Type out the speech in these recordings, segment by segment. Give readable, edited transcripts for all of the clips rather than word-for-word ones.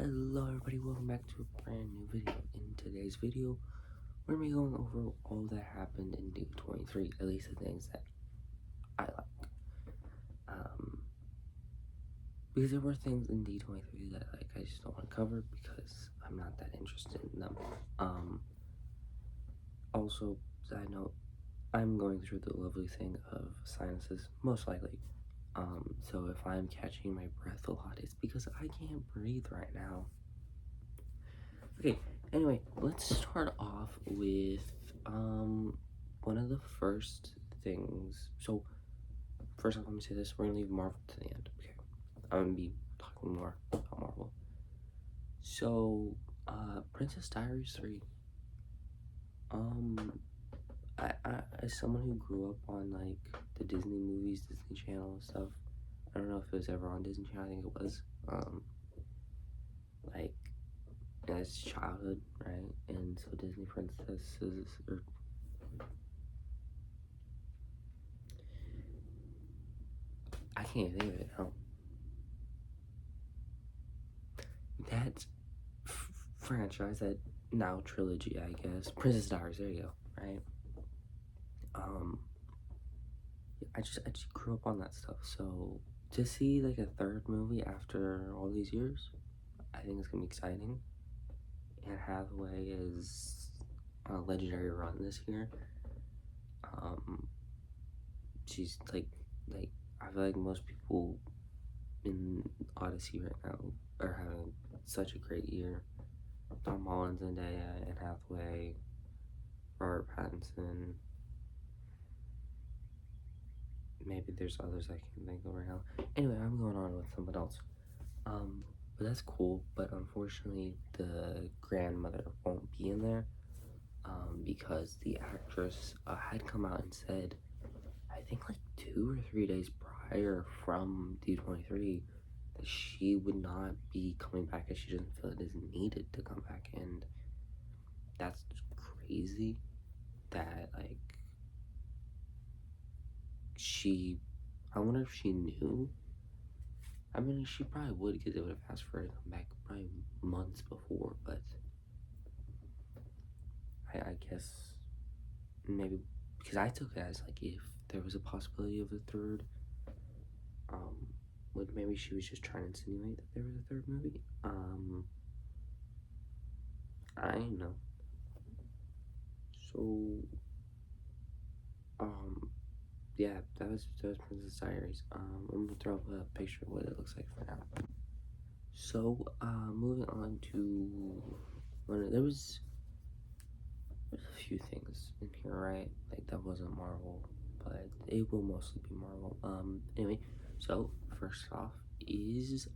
Hello everybody, welcome back to a brand new video. In today's video, we're going to be going over all that happened in D23, at least the things that I like. Because there were things in D23 that I just don't want to cover because I'm not that interested in them. Also, side note, I'm going through the lovely thing of sinuses, most likely. So if I'm catching my breath a lot, it's because I can't breathe right now. Okay, anyway, let's start off with, one of the first things. So, first off, let me say this, we're gonna leave Marvel to the end, okay? I'm gonna be talking more about Marvel. So, Princess Diaries 3. As someone who grew up on, like, the Disney movies, Disney Channel and stuff, I don't know if it was ever on Disney Channel, I think it was, like, as childhood, right? And so Disney princesses, or I can't think of it now. That franchise, that now trilogy, I guess, Princess Diaries, there you go, right? I just grew up on that stuff, so to see like a third movie after all these years, I think it's gonna be exciting. Anne Hathaway is on a legendary run this year. She's like I feel like most people in Odyssey right now are having such a great year. Tom Holland, Zendaya, Anne Hathaway, Robert Pattinson. Maybe there's others I can't think of right now. Anyway, I'm going on with someone else. But that's cool. But unfortunately, the grandmother won't be in there. Because the actress had come out and said, I think like 2 or 3 days prior from D23, that she would not be coming back as she doesn't feel it is needed to come back. And that's crazy that, like, I wonder if she knew. I mean, she probably would, because they would have asked for her to come back probably months before, but I guess maybe, because I took it as, like, if there was a possibility of a third, like, maybe she was just trying to insinuate that there was a third movie. I don't know. So, yeah, that was Princess Diaries. I'm gonna throw up a picture of what it looks like for now. So, moving on to there was a few things in here, right? Like, that wasn't Marvel, but it will mostly be Marvel. Anyway, so first off is,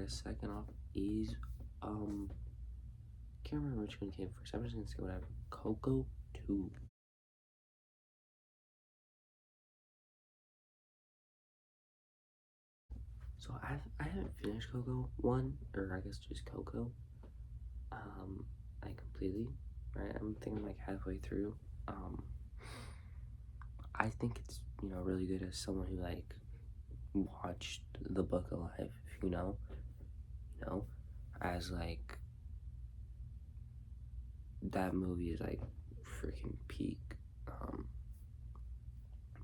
second off is, can't remember which one came first. I'm just gonna say whatever. Coco 2. So I haven't finished Coco 1, or I guess just Coco. Like, completely, right? I'm thinking like halfway through. I think it's, really good as someone who, like, watched the book Alive, if you know, as, like, that movie is, like, freaking peak.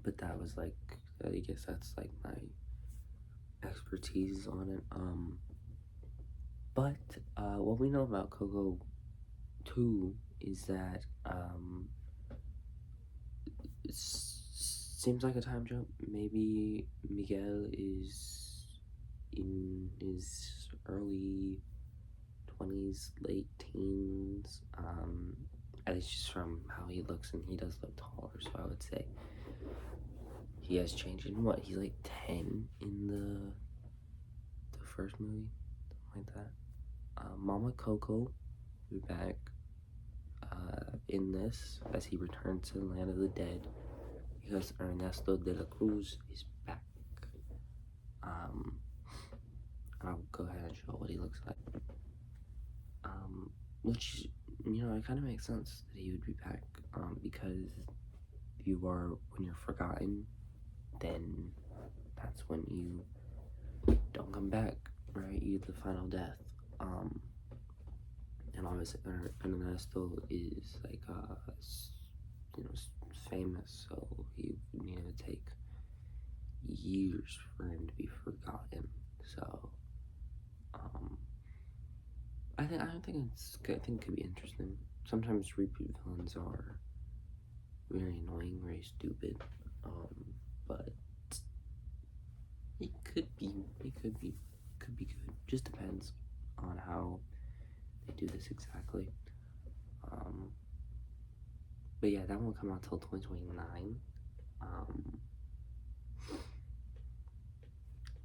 But that was, like, I guess that's, like, my expertise on it. But, what we know about Coco 2 is that, it seems like a time jump. Maybe Miguel is in his early 20s, late teens, at least just from how he looks, and he does look taller, so I would say he has changed. In what, he's like 10 in the first movie, something like that. Mama Coco will be back in this as he returns to the land of the dead, because Ernesto de la Cruz is back. I'll go ahead and show what he looks like. Which, it kind of makes sense that he would be back, because when you're forgotten, then that's when you don't come back, right? You're the final death. and obviously Ernesto is like famous, so he would to take years for him to be forgotten. So I don't think it's good. I think it could be interesting. Sometimes repeat villains are very annoying, very stupid. But it could be good. Just depends on how they do this exactly. But yeah, that won't come out till 2029.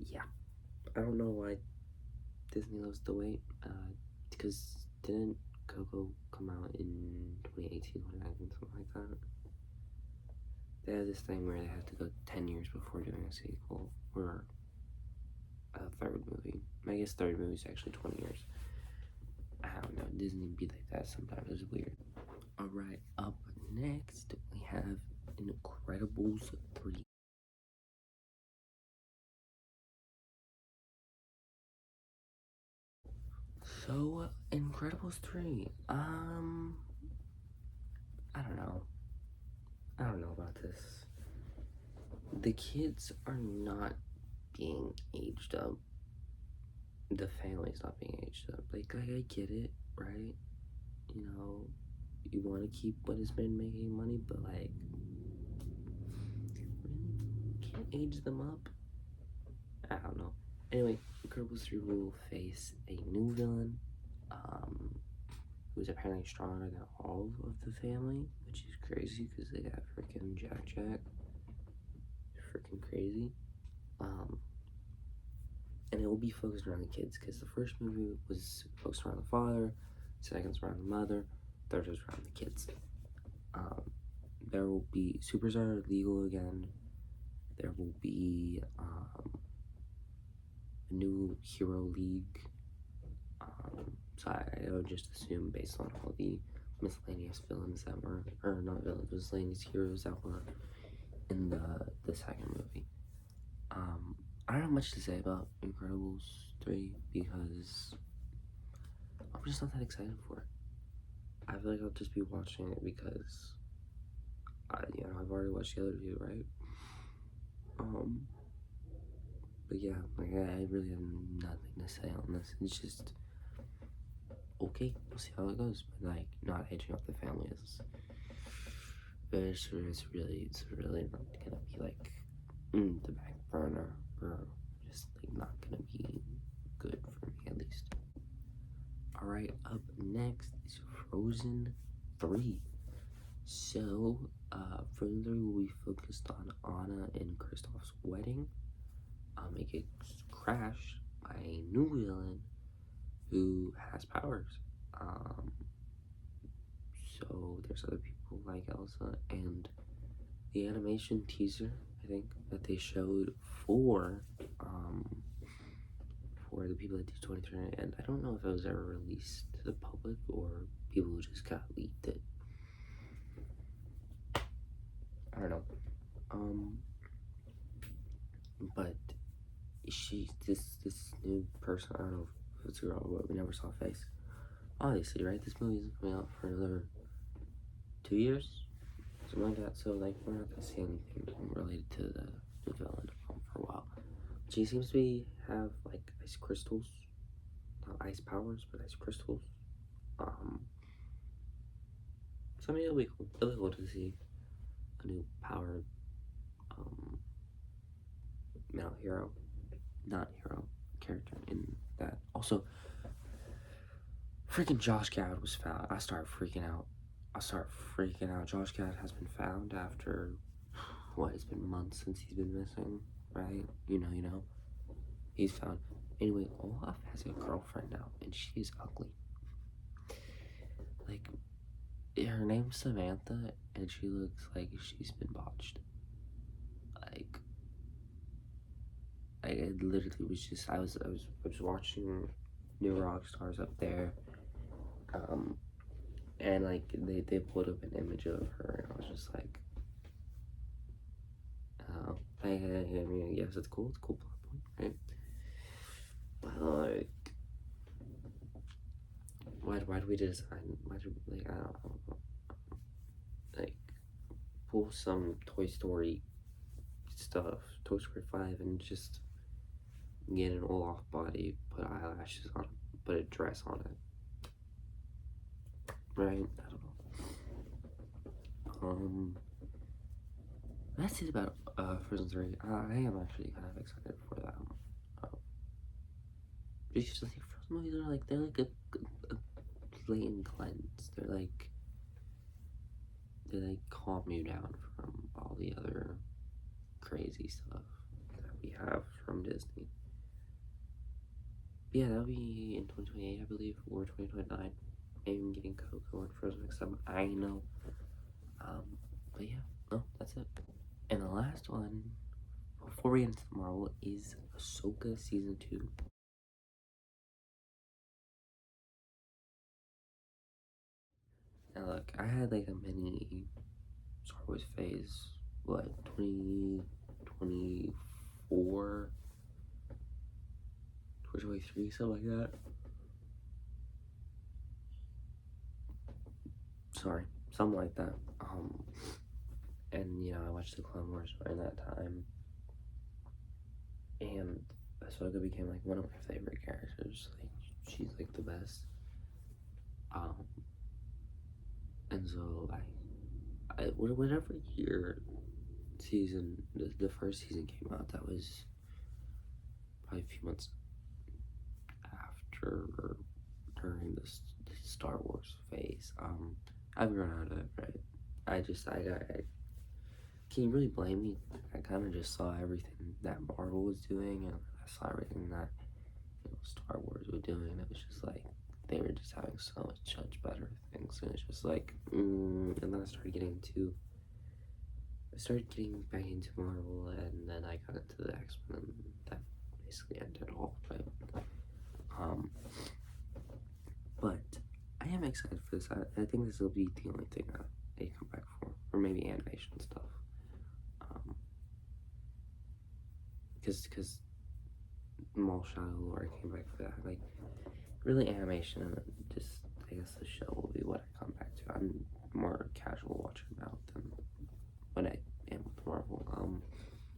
Yeah, I don't know why Disney loves to wait. Because didn't Coco come out in 2018, 2019, something like that? They have this thing where they have to go 10 years before doing a sequel or a third movie. I guess third movie is actually 20 years. I don't know. Disney be like that sometimes. It's weird. Alright, up next we have Incredibles 3. So, Incredibles 3. I don't know. I don't know about this. The kids are not being aged up. The family's not being aged up. Like, I get it, right? You know, you want to keep what has been making money, but like, really can't age them up. I don't know. Anyway, Incredibles 3 will face a new villain, who's apparently stronger than all of the family, which is crazy because they got freaking Jack. Freaking crazy. And it will be focused around the kids because the first movie was focused around the father, second's around the mother, third is around the kids. There will be Superstar legal again. There will be a new hero league. So I would just assume based on all the miscellaneous villains that were, or not villains, miscellaneous heroes that were in the second movie. I don't have much to say about Incredibles 3 because I'm just not that excited for it. I feel like I'll just be watching it because I've already watched the other two, right? But yeah, like I really have nothing to say on this. It's just okay. We'll see how it goes. But like, not aging up the family is. It's really not gonna be like the back burner, or just like not gonna be good for me at least. Alright, up next is Frozen 3. So, Frozen 3 will be focused on Anna and Kristoff's wedding. It gets crashed by a new villain who has powers. So there's other people like Elsa, and the animation teaser, I think, that they showed for the people at D23, and I don't know if it was ever released to the public or people who just got leaked it. I don't know. But this new person, I don't know if it's a girl, but we never saw a face. Obviously, right? This movie isn't coming out for another 2 years, something like that. So like, we're not gonna see anything related to the new villain for a while. She seems to have like ice crystals, not ice powers, but ice crystals. So I mean, it'll be cool. It'll be cool to see a new powered male hero, not hero character in that. Also, freaking Josh Gad was found. I start freaking out. Josh Gad has been found after what? It's been months since he's been missing, right? You know. He's found. Anyway, Olaf has a girlfriend now, and she's ugly. Like, her name's Samantha, and she looks like she's been botched. Like, I literally was just, I was watching New Rockstars up there, and like they put up an image of her, and I was just like, oh, I mean, yes, it's cool plot point, right? But like, why do we design? Why do like I don't know, like pull some Toy Story stuff, Toy Story 5, and just get an Olaf body, put eyelashes on it, put a dress on it. Right? I don't know. That's it about Frozen 3. I am actually kind of excited for that. Because like Frozen movies are like they're like a blatant cleanse. They like calm you down from all the other crazy stuff that we have from Disney. But yeah, that'll be in 2028, I believe, or 2029. Maybe I'm getting Coco and Frozen mixed up. I know. But yeah, no, that's it. And the last one before we get into Marvel is Ahsoka season 2. Now look, I had like a mini Star Wars phase, what, 2024, 2023, something like that. Sorry, something like that. And you know, I watched the Clone Wars during that time, and Ahsoka became like one of my favorite characters. Like, she's like the best. And so whatever year the first season came out, that was probably a few months after or during this Star Wars phase. I've grown out of it, right? I can you really blame me? I kind of just saw everything that Marvel was doing, and I saw everything that Star Wars were doing, and it was just like they were just having so much better things, and it's just like, and then I started getting back into Marvel, and then I got into the X-Men, and that basically ended all, right? But I am excited for this. I think this will be the only thing that they come back for, or maybe animation stuff. Because Mall Shadow Lord came back for that. Like, really animation, and just, I guess the show will be what I come back to. I'm more casual watcher now than when I am with Marvel.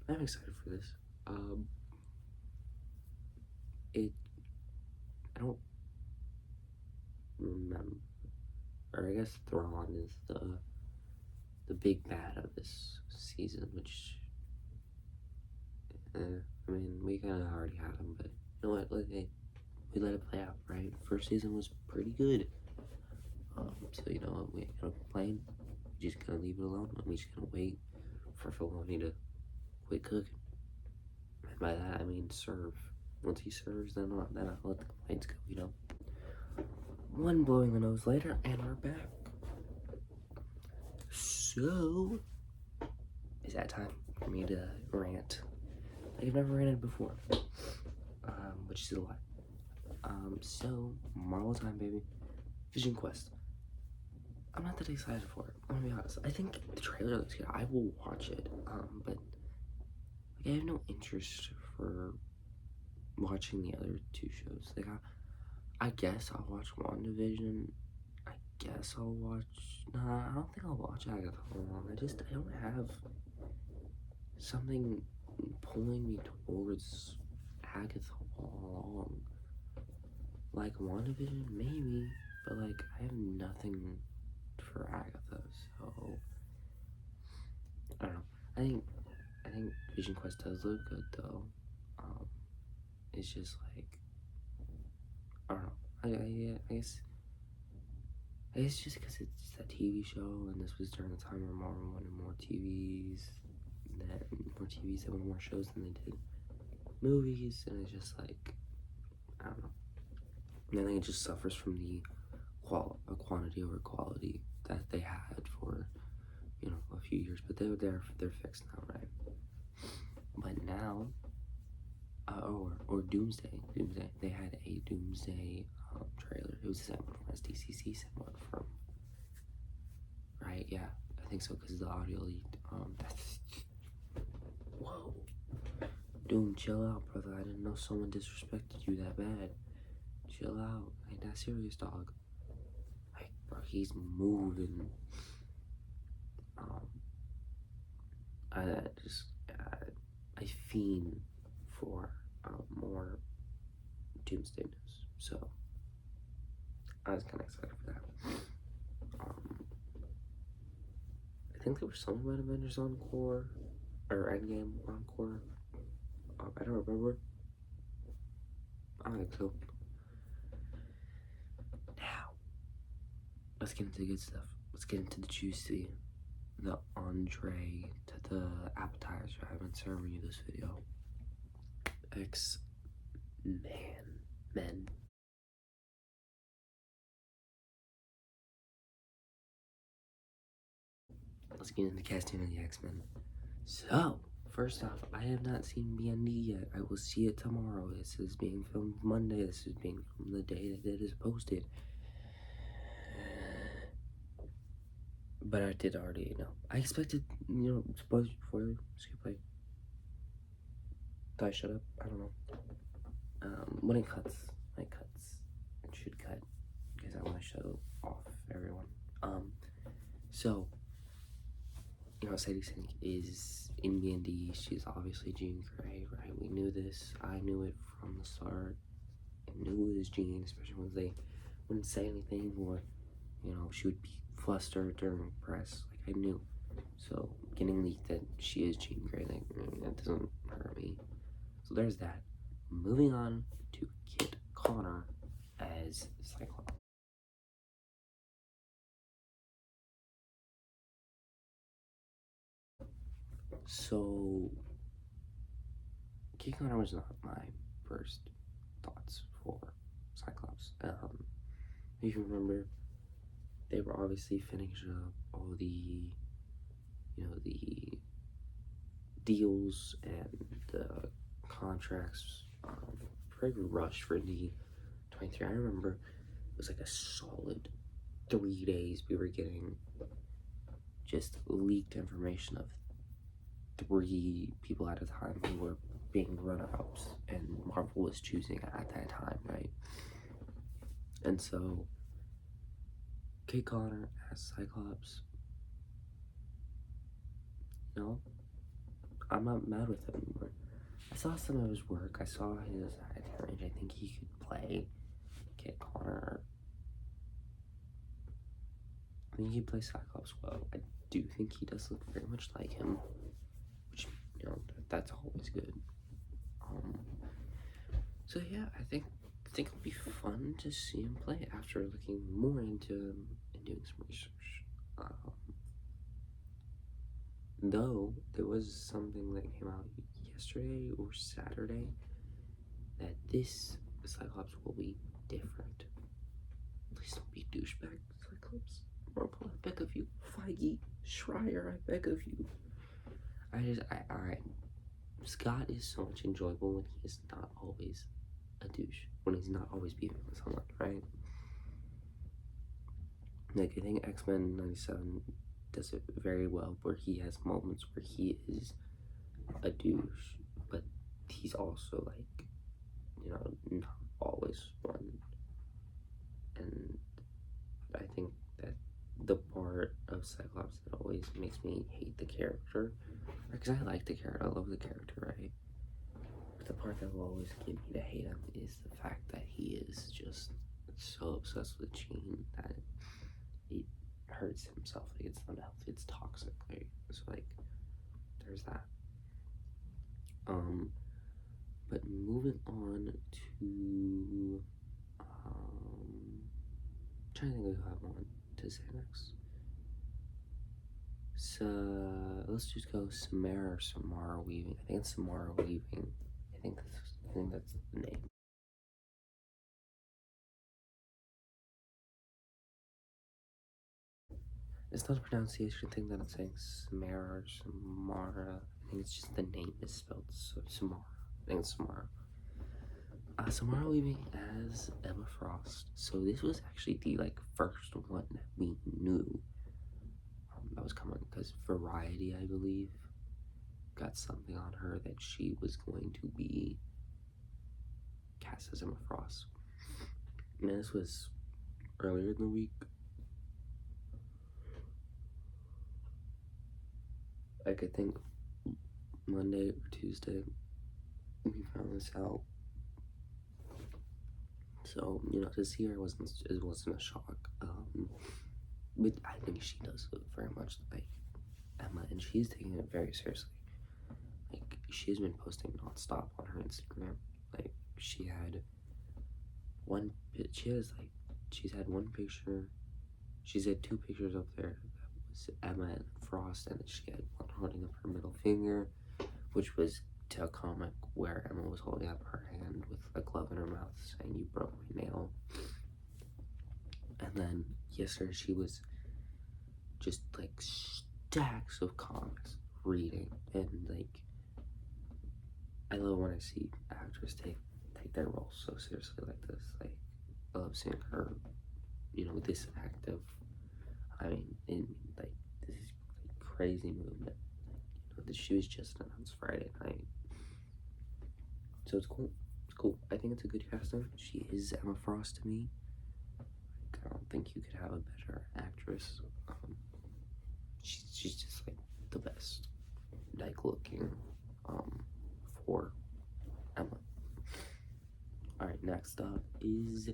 I'm excited for this. I don't remember, or I guess Thrawn is the big bad of this season, which, I mean, we kind of already had him, but you know what, we let it play out, right? First season was pretty good. So you know what, we ain't gonna complain. We're just gonna leave it alone, and we're just gonna wait for Filoni to quit cooking. And by that, I mean serve. Once he serves, then I'll let the complaints go, you know? One blowing the nose later, and we're back. So, is that time for me to rant? Like I've never ranted before, which is a lot. So, Marvel time, baby. Vision Quest. I'm not that excited for it, I'm gonna be honest. I think the trailer looks good. I will watch it, but like, I have no interest for watching the other two shows. Like, I guess I'll watch WandaVision. I guess I'll watch. Nah, I don't think I'll watch Agatha Long. I don't have something pulling me towards Agatha Long. Like WandaVision, maybe, but like I have nothing for Agatha, so I don't know. I think Vision Quest does look good though. It's just like, I don't know. I guess just because it's a TV show, and this was during the time where Marvel wanted more TVs that wanted more shows than they did movies, and it's just like, I don't know. And I think it just suffers from the quantity over quality that they had for, you know, a few years, but they're fixed now, right? But now, or Doomsday, they had a Doomsday trailer. It was the same one from SDCC, same one from, right? Yeah, I think so, because the audio leaked. Whoa, Doom, chill out, brother. I didn't know someone disrespected you that bad. Chill out, ain't that serious, dog. he's moving. I just I fiend for more Doomsday news, so I was kind of excited for that. I think there was something about Avengers Encore or Endgame Encore. I don't remember. I don't think so. Now, let's get into the good stuff. Let's get into the juicy, the entree to the appetizer. I've been serving you this video. Men. Let's get into casting of the X-Men. So, first off, I have not seen BND yet. I will see it tomorrow. This is being filmed Monday. This is being filmed the day that it is posted. But I did already know. I expected, spoilers before you skip, like, did I shut up? I don't know. When it cuts, it should cut, because I want to show off everyone. So, Sadie Sink is in B&D. She's obviously Jean Grey, right? We knew this. I knew it from the start. I knew it was Jean, especially when they wouldn't say anything, or, she would be flustered during press. Like, I knew. So, getting leaked that she is Jean Grey, that doesn't hurt me. So there's that. Moving on to Kit Connor as Cyclops. So, Kit Connor was not my first thoughts for Cyclops. If you remember, they were obviously finishing up all the, the deals and the contracts. Very rushed for D23. I remember it was like a solid 3 days we were getting just leaked information of 3 people at a time who were being runner-ups, and Marvel was choosing at that time, right? And so, Kit Connor as Cyclops, I'm not mad with him anymore. I saw some of his work. I saw his acting range. I think he could play Kit Connor. I think he plays Cyclops well. I do think he does look very much like him, which, that's always good. So yeah, I think it'll be fun to see him play after looking more into him and doing some research. Though there was something that came out yesterday or Saturday that this Cyclops will be different. Please don't be douchebag Cyclops. Marvel, I beg of you. Feige, Schreier, I beg of you. Alright. Scott is so much enjoyable when he is not always a douche. When he's not always beefing with someone, right? Like, I think X-Men 97 does it very well, where he has moments where he is a douche, but he's also, like, not always one. And I think that the part of Cyclops that always makes me hate the character, because I like the character, I love the character, right? But the part that will always get me to hate him is the fact that he is just so obsessed with Jean that it hurts himself. Like, it's unhealthy, it's toxic. Like, so, like, there's that. But moving on to trying to think of who I want to say next. So let's just go Samara Weaving. I think it's Samara Weaving. I think that's the name. It's not a pronunciation thing that I'm saying Samara or Samara. I think it's just the name is spelled so Samara. I think it's Samara. Samara Weaving as Emma Frost. So this was actually the first one that we knew that was coming, because Variety, I believe, got something on her that she was going to be cast as Emma Frost. And this was earlier in the week, like I think Monday or Tuesday we found this out. So, you know, to see her wasn't a shock. But I think she does look very much like Emma, and she's taking it very seriously. Like, she's been posting nonstop on her Instagram. Like, she had one, she's had one picture, she's had two pictures up there that was Emma and Frost, and then she had one holding up her middle finger, which was to a comic where Emma was holding up her hand with a glove in her mouth saying, "You broke my nail." And then yesterday she was just like stacks of comics reading, and like I love when I see actors take their roles so seriously like this. Like, I love seeing her, you know, this active. I mean, like this is like, crazy movement. You know, she was just announced Friday night, so it's cool. It's cool. I think it's a good casting. She is Emma Frost to me. Like, I don't think you could have a better actress. She's just like the best, like looking, for Emma. All right, next up is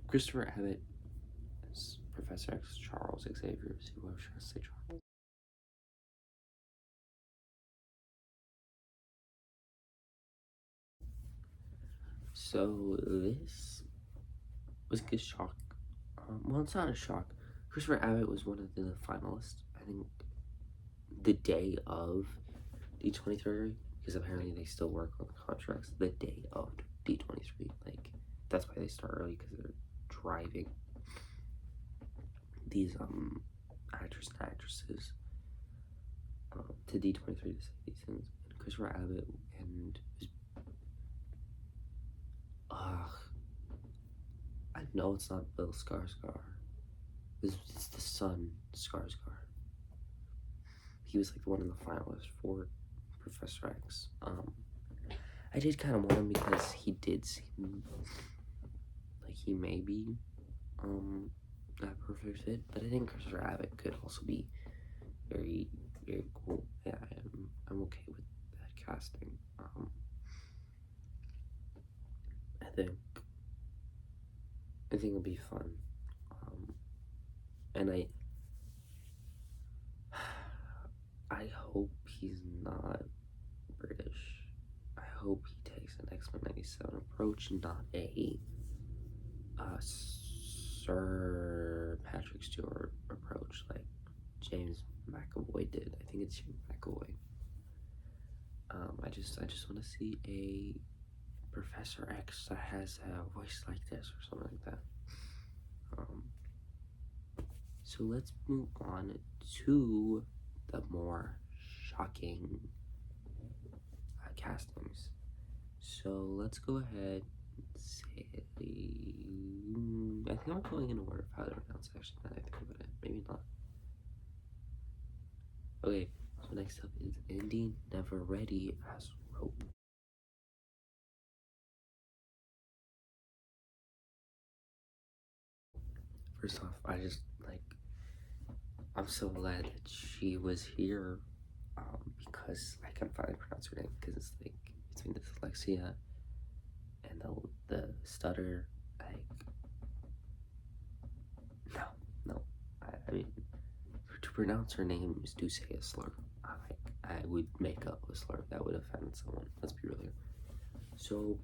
Christopher Abbott as Professor X, Charles Xavier. See what I was trying to say, Charles. So this was a good shock. Well, it's not a shock. Christopher Abbott was one of the finalists. I think the day of D23, because apparently they still work on the contracts the day of D23. Like, that's why they start early, because they're driving these actors and actresses to D23 to say these things. And Christopher Abbott and I know it's not Bill Skarsgård. It's the son, Skarsgård. He was like one of the finalists for Professor X. I did kind of want him because he did seem like he may be a perfect fit, but I think Christopher Abbott could also be very, very cool. Yeah, I'm okay with that casting. I think it'll be fun. And I hope he's not British. I hope he takes an X-Men 97 approach, not a Sir Patrick Stewart approach like James McAvoy did. I think it's James McAvoy. I just want to see a Professor X that has a voice like this or something like that. So let's move on to the more shocking castings. So let's go ahead and say, I think I'm going in order of how they're announced, actually, now that I think about it. Maybe not. Okay, so next up is Indy Never Ready as Rope. First off, I'm so glad that she was here, because I can't finally pronounce her name, because it's like between the dyslexia and the stutter, like, no, I mean, to pronounce her name is to say a slur. I would make up a slur that would offend someone, let's be real here. So,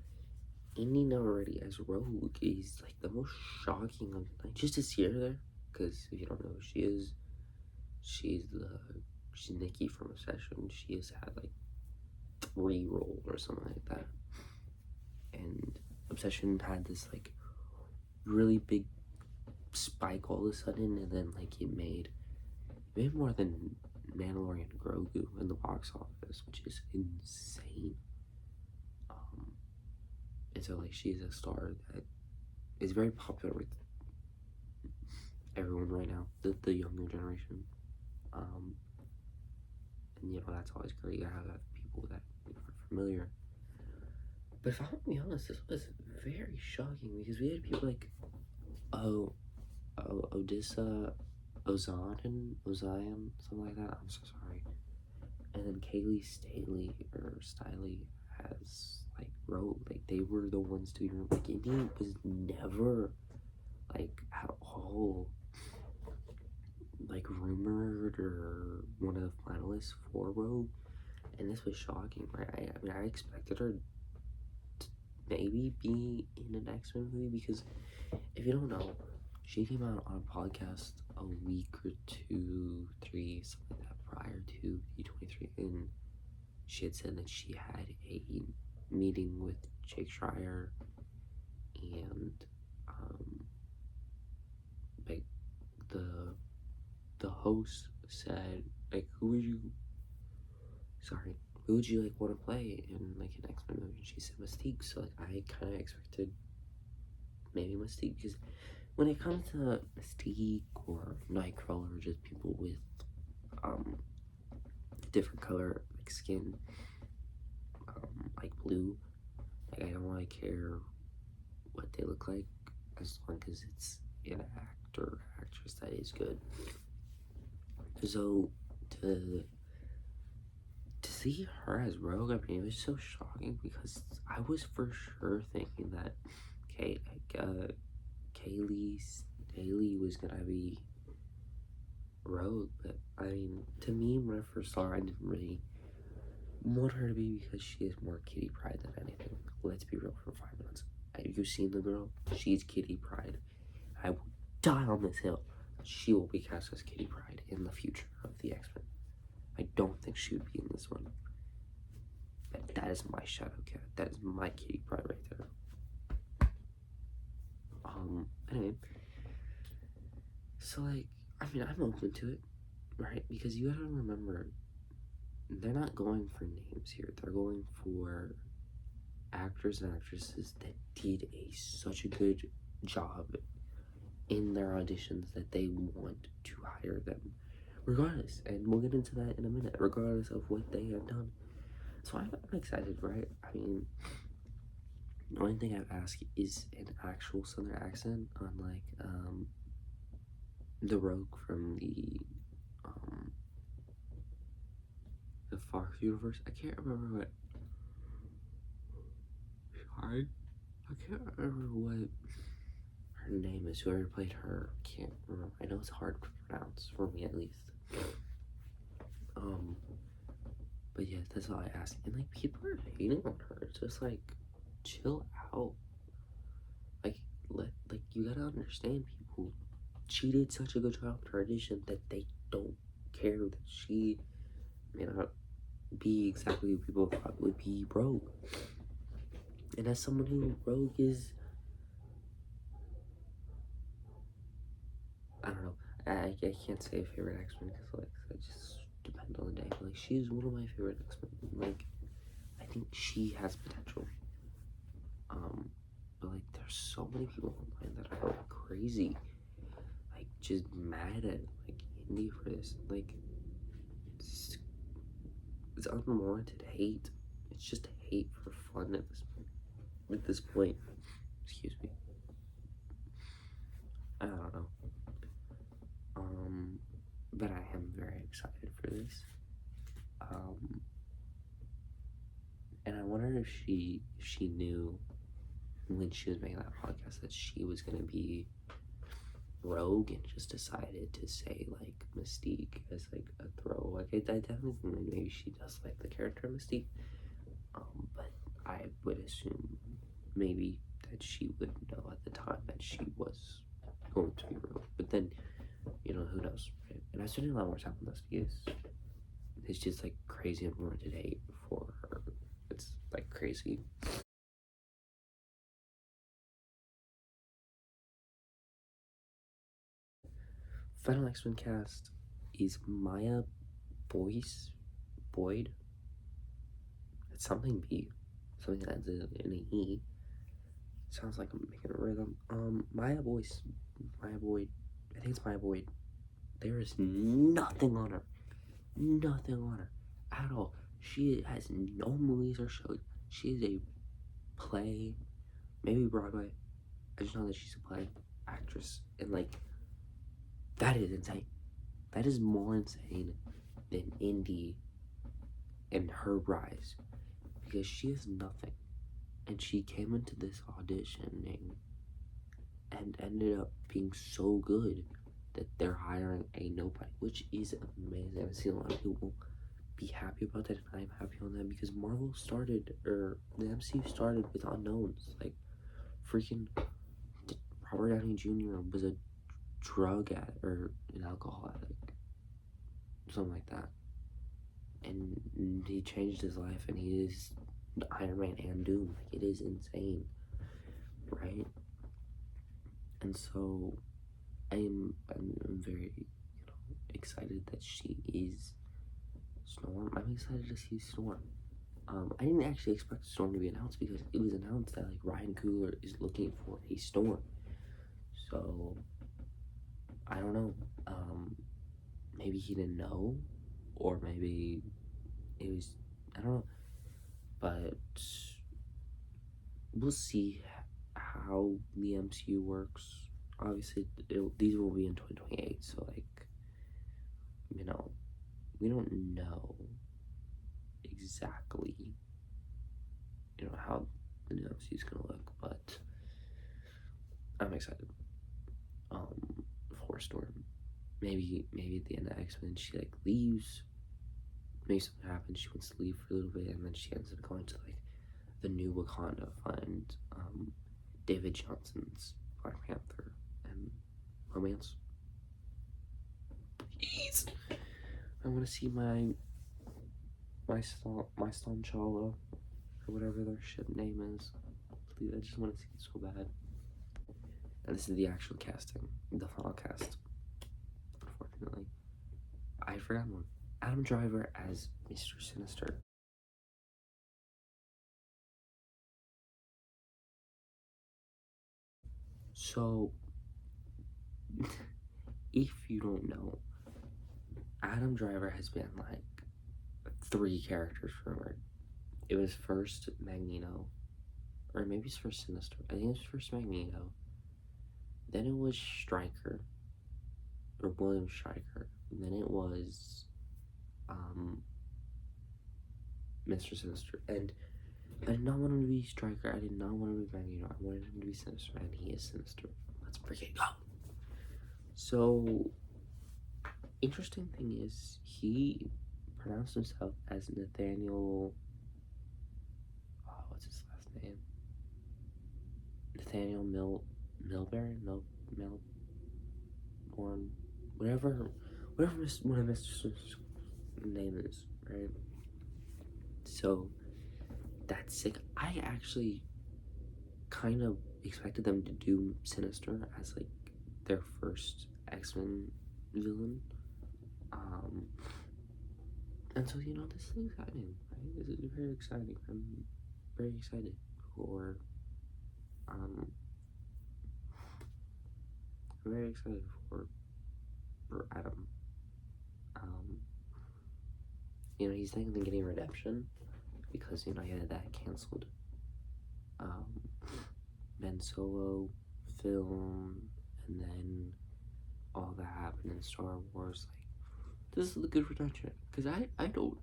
Indy Never Ready as Rogue is like the most shocking of, like, just to see her there, because if you don't know who she is, she's Nikki from Obsession. She has had like 3 roles or something like that, and Obsession had this like really big spike all of a sudden, and then like it made more than Mandalorian Grogu in the box office, which is insane. And so like she's a star that is very popular with everyone right now, the younger generation. And you know, that's always great. You have people that are familiar. But if I'm gonna be honest, this was very shocking because we had people like, oh, Odessa Ozion, something like that. I'm so sorry. And then Kaylee Stiley has like wrote, like they were the ones doing, like Indy was never like at all like rumored or one of the finalists for Rogue, and this was shocking, right? I mean, I expected her to maybe be in an X-Men movie, because if you don't know, she came out on a podcast a week or two, three, something like that, prior to D23, and she had said that she had a meeting with Jake Schreier, and like the host said, like, who would you like want to play in like an X-Men movie? And she said Mystique. So like I kind of expected maybe Mystique, because when it comes to Mystique or Nightcrawler, or just people with different color like skin, like blue, like I don't really care what they look like, as long as it's an actor or actress that is good. So to see her as Rogue, I mean, it was so shocking, because I was for sure thinking that Kaylee Staley was gonna be Rogue, but I mean, to me, when I first saw her, I didn't really want her to be, because she is more Kitty Pryde than anything. Let's be real for 5 minutes. Have you seen the girl? She's Kitty Pryde. I will die on this hill. She will be cast as Kitty Pryde in the future of the X-Men. I don't think she would be in this one. But that is my Shadow Cat. That is my Kitty Pryde right there. Anyway. So, like, I mean, I'm open to it, right? Because you gotta remember, they're not going for names here. They're going for actors and actresses that did such a good job in their auditions that they want to hire them, regardless. And we'll get into that in a minute, regardless of what they have done. So I'm excited, right? I mean, the only thing I'd ask is an actual Southern accent, unlike the Rogue from the Fox universe. I can't remember what. Sorry, I can't remember what her name is. Whoever played her, can't remember. I know it's hard to pronounce, for me at least. But yeah, that's all I ask. And like, people are hating on her. It's just like, chill out. Like, you gotta understand, people. She did such a good job with her audition that they don't care that she may not be exactly who people thought would be Rogue. And as someone who Rogue is, I don't know, I can't say a favorite X-Men, because like it just depends on the day. But, like, she's one of my favorite X-Men. Like, I think she has potential. But like, there's so many people online that are like crazy, like just mad at like Indy for this. Like, it's unwarranted hate. It's just hate for fun at this point. Excuse me. I don't know. But I am very excited for this. And I wonder if she knew when she was making that podcast that she was gonna be Rogue, and just decided to say like Mystique as like a throw. Like, I definitely think maybe she does like the character Mystique. But I would assume maybe that she would know at the time that she was going to be Rogue. But then, you know, who knows, right? And I'm spending a lot more time on this, because it's just like crazy and more today for her. It's like crazy. Final X-Men cast is Maya Boyd. It's something B. Something that ends in an E. Sounds like I'm making a rhythm. Maya Boyd. I think it's Maya Boyd. There is nothing on her. Nothing on her at all. She has no movies or shows. She is a play, maybe Broadway. I just know that she's a play actress, and like, That is insane. That is more insane than Indy and her rise, because she is nothing, and she came into this auditioning and ended up being so good that they're hiring a nobody, which is amazing. I've seen a lot of people be happy about that, and I'm happy on that, because Marvel started, or the MCU started with unknowns. Like, freaking Robert Downey Jr. was a drug addict, or an alcohol addict, something like that, and he changed his life, and he is Iron Man and Doom. Like, it is insane, right? And so I'm very, excited that she is Storm. I'm excited to see Storm. I didn't actually expect Storm to be announced, because it was announced that, like, Ryan Coogler is looking for a Storm. So I don't know. Maybe he didn't know, or maybe it was, I don't know. But we'll see how the MCU works. Obviously, these will be in 2028, so, like, we don't know exactly, how the new MCU is gonna look, but I'm excited. For Storm. Maybe at the end of X-Men she, like, leaves. Maybe something happens, she wants to leave for a little bit, and then she ends up going to, like, the new Wakanda, find David Johnson's Black Panther, and romance. Please, I want to see my Stanchala, or whatever their ship name is. Please, I just want to see it so bad. And this is the actual casting, the final cast. Unfortunately, I forgot one. Adam Driver as Mr. Sinister. So, if you don't know, Adam Driver has been, like, 3 characters rumored. It was first Magneto, or maybe it's first Sinister. I think it was first Magneto. Then it was Stryker, or William Stryker. And then it was Mr. Sinister. And I did not want him to be Stryker. I did not want him to be Magneto. I wanted him to be Sinister, and he is Sinister. Let's freaking go. So, interesting thing is, he pronounced himself as Nathaniel. Oh, what's his last name? Nathaniel Milbury? Melbourne? Whatever one of Mr. name is, right? So, that's sick. I actually kind of expected them to do Sinister as, like, their first X-Men villain. And so, this is exciting, right? This is very exciting. I'm very excited for, I'm very excited for Adam. He's thinking of getting redemption, because, he had that canceled, Ben Solo film, and then all that happened in Star Wars. Like, this is a good redemption, because I don't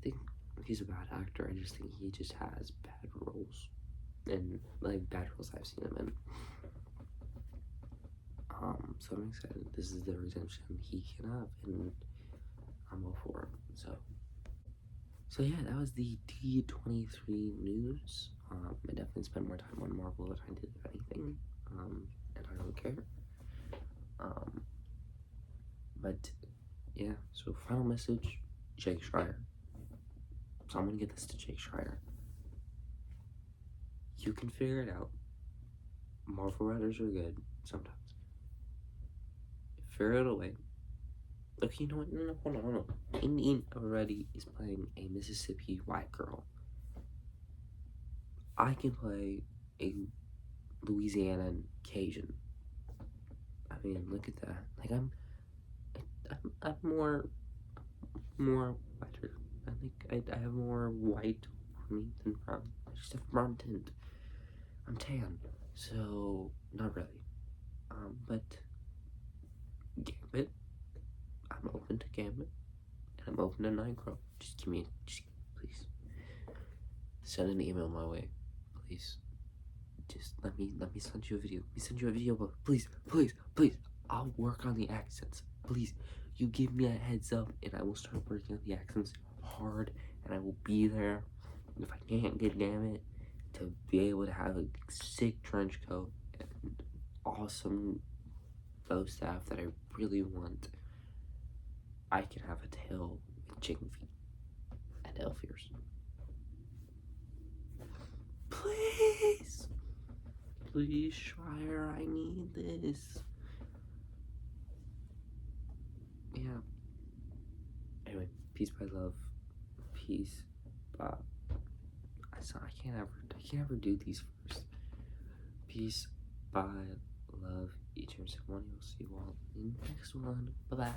think he's a bad actor. I just think he just has bad roles, and, like, bad roles I've seen him in. So I'm excited. This is the redemption he can have, and I'm all for it. So yeah, that was the D23 news. I definitely spent more time on Marvel than I did anything, and I don't care. But yeah, so final message, Jake Schreier. So I'm gonna get this to Jake Schreier. You can figure it out. Marvel writers are good sometimes. Figure it away. Okay, you know what? No, hold on. Indian already is playing a Mississippi white girl. I can play a Louisiana Cajun. I mean, look at that. Like, I'm more whiter. I think I have more white on me than brown. I just have brown tint. I'm tan. So, not really. But Gambit, I'm open to Gambit, and I'm open to Nightcrow. Just please, send an email my way, please. Just let me send you a video. Let me send you a video, but please, please, please. I'll work on the accents. Please, you give me a heads up, and I will start working on the accents hard, and I will be there. If I can't get Gambit, to be able to have a sick trench coat and awesome bow staff that I really want, I can have a tail with chicken feet and elf ears. Please! Please, Schreier, I need this. Yeah. Anyway, peace by love. Peace. I can't ever do these first. Peace by love. Each and every one. We'll see you all in the next one. Bye bye.